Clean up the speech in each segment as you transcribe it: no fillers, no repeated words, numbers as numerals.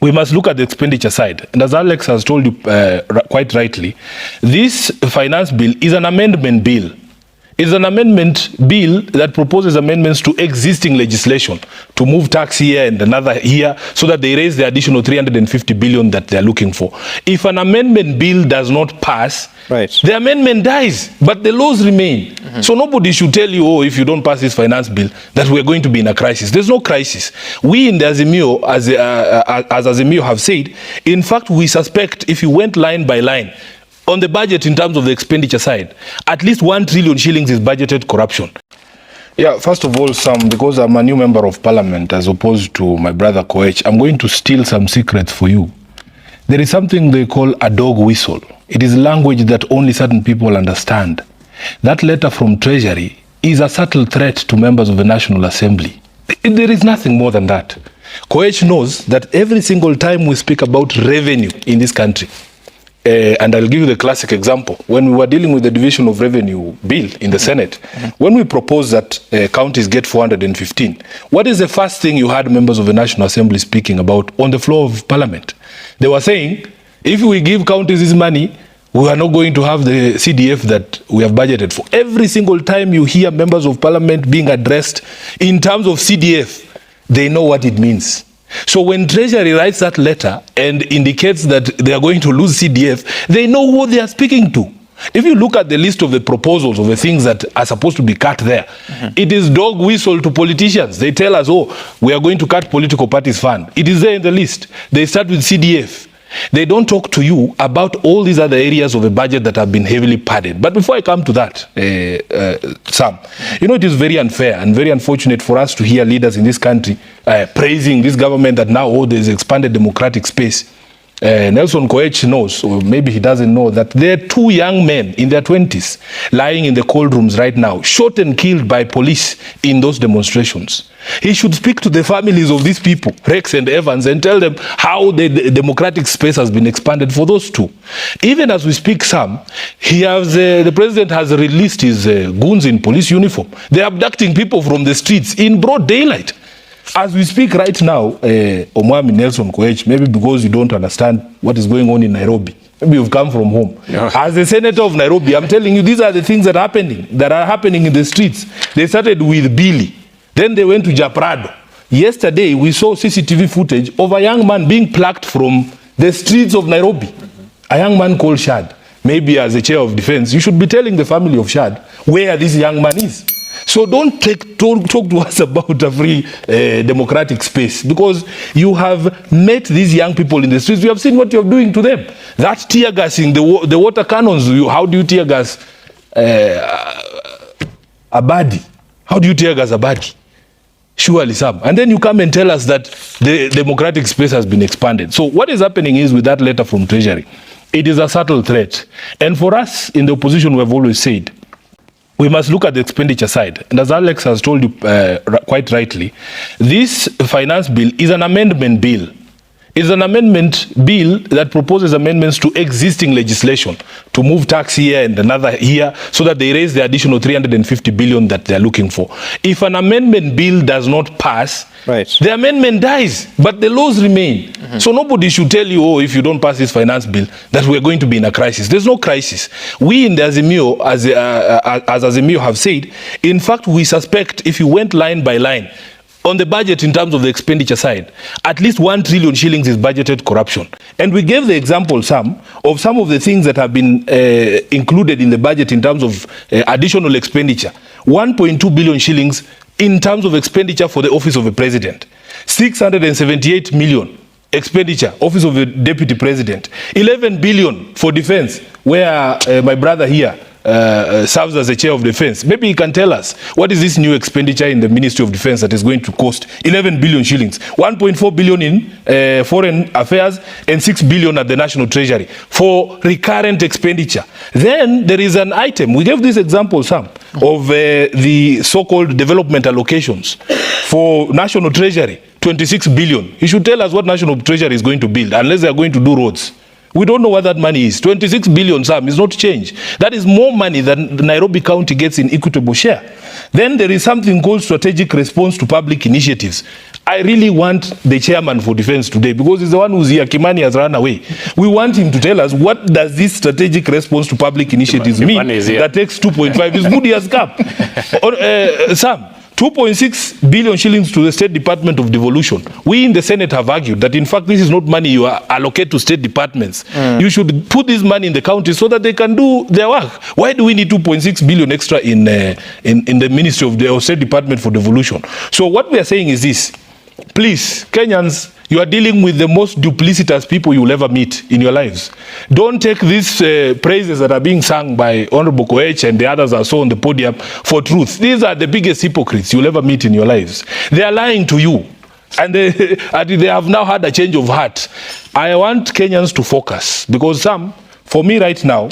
we must look at the expenditure side. And as Alex has told you quite rightly, this finance bill is an amendment bill. It's an amendment bill that proposes amendments to existing legislation to move tax here and another here so that they raise the additional 350 billion that they're looking for. If an amendment bill does not pass, the amendment dies, but the laws remain. So nobody should tell you, oh, if you don't pass this finance bill, that we're going to be in a crisis. There's no crisis. We in the Azimio, as Azimio have said, in fact, we suspect if you went line by line, on the budget in terms of the expenditure side, at least 1 trillion shillings is budgeted corruption. Yeah, first of all, Sam, because I'm a new member of parliament as opposed to my brother Koech, I'm going to steal some secrets for you. There is something they call a dog whistle. It is language that only certain people understand. That letter from Treasury is a subtle threat to members of the National Assembly. There is nothing more than that. Koech knows that every single time we speak about revenue in this country, and I'll give you the classic example. When we were dealing with the division of revenue bill in the Senate, when we proposed that counties get 415, what is the first thing you heard members of the National Assembly speaking about on the floor of Parliament? They were saying, if we give counties this money, we are not going to have the CDF that we have budgeted for. Every single time you hear members of Parliament being addressed in terms of CDF, they know what it means. So when Treasury writes that letter and indicates that they are going to lose CDF, they know who they are speaking to. If you look at the list of the proposals of the things that are supposed to be cut there, it is dog whistle to politicians. They tell us, oh, we are going to cut political parties fund. It is there in the list. They start with CDF. They don't talk to you about all these other areas of the budget that have been heavily padded. But before I come to that, Sam, you know, it is very unfair and very unfortunate for us to hear leaders in this country praising this government that now, oh, there's expanded democratic space. Nelson Koech knows, or maybe he doesn't know, that there are 2 young men in their 20s lying in the cold rooms right now, shot and killed by police in those demonstrations. He should speak to the families of these people, Rex and Evans, and tell them how the democratic space has been expanded for those 2. Even as we speak, Sam, the president has released his goons in police uniform. They're abducting people from the streets in broad daylight. As we speak right now, Omwami Nelson Koech, maybe because you don't understand what is going on in Nairobi, maybe you've come from home. Yeah. As a senator of Nairobi, I'm telling you, these are the things that are happening in the streets. They started with Billy, then they went to Japrado. Yesterday, we saw CCTV footage of a young man being plucked from the streets of Nairobi. A young man called Shad. Maybe as a chair of defense, you should be telling the family of Shad where this young man is. So don't talk to us about a free democratic space, because you have met these young people in the streets. You have seen what you're doing to them. That tear gassing, the water cannons. How do you tear gas a body? How do you tear gas a body? Surely some. And then you come and tell us that the democratic space has been expanded. So what is happening is, with that letter from Treasury, it is a subtle threat. And for us in the opposition, we have always said, we must look at the expenditure side. And as Alex has told you quite rightly, this finance bill is an amendment bill. It's an amendment bill that proposes amendments to existing legislation to move tax here and another here so that they raise the additional 350 billion that they're looking for. If an amendment bill does not pass, the amendment dies, but the laws remain. So nobody should tell you, oh, if you don't pass this finance bill, that we're going to be in a crisis. There's no crisis. We in the Azimio, as Azimio have said, in fact, we suspect if you went line by line, on the budget in terms of the expenditure side, at least 1 trillion shillings is budgeted corruption. And we gave the example, Sam, of some of the things that have been included in the budget in terms of additional expenditure. 1.2 billion shillings in terms of expenditure for the office of the president. 678 million expenditure, office of the deputy president. 11 billion for defense, where my brother here serves as a chair of defense. Maybe he can tell us, what is this new expenditure in the Ministry of Defense that is going to cost 11 billion shillings, 1.4 billion in foreign affairs and 6 billion at the National Treasury for recurrent expenditure. Then there is an item, we gave this example, Sam, of the so-called development allocations for National Treasury, 26 billion. You should tell us what National Treasury is going to build, unless they are going to do roads. We don't know what that money is. 26 billion, Sam, is not change. That is more money than Nairobi County gets in equitable share. Then there is something called strategic response to public initiatives. I really want the chairman for defense today, because he's the one who's here. Kimani has run away. We want him to tell us, what does this strategic response to public initiatives mean that takes 2.5? It's good he has come. Sam, 2.6 billion shillings to the State Department of Devolution. We in the Senate have argued that, in fact, this is not money you allocate to state departments. You should put this money in the counties so that they can do their work. Why do we need 2.6 billion extra in the Ministry of the State Department for Devolution? So what we are saying is this. Please, Kenyans, you are dealing with the most duplicitous people you will ever meet in your lives. Don't take these praises that are being sung by Honorable Koech and the others are so on the podium for truth. These are the biggest hypocrites you'll ever meet in your lives. They are lying to you. And they have now had a change of heart. I want Kenyans to focus, because for me right now,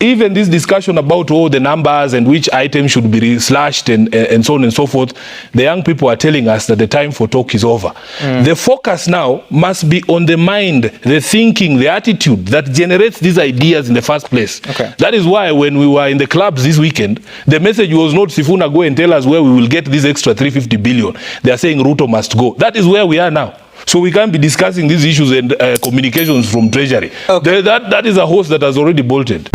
even this discussion about the numbers and which items should be slashed and so on and so forth, the young people are telling us that the time for talk is over. The focus now must be on the mind, the thinking, the attitude that generates these ideas in the first place. Okay. That is why when we were in the clubs this weekend, the message was not Sifuna go and tell us where we will get this extra 350 billion. They are saying Ruto must go. That is where we are now. So we can't be discussing these issues and communications from Treasury. Okay. That is a horse that has already bolted.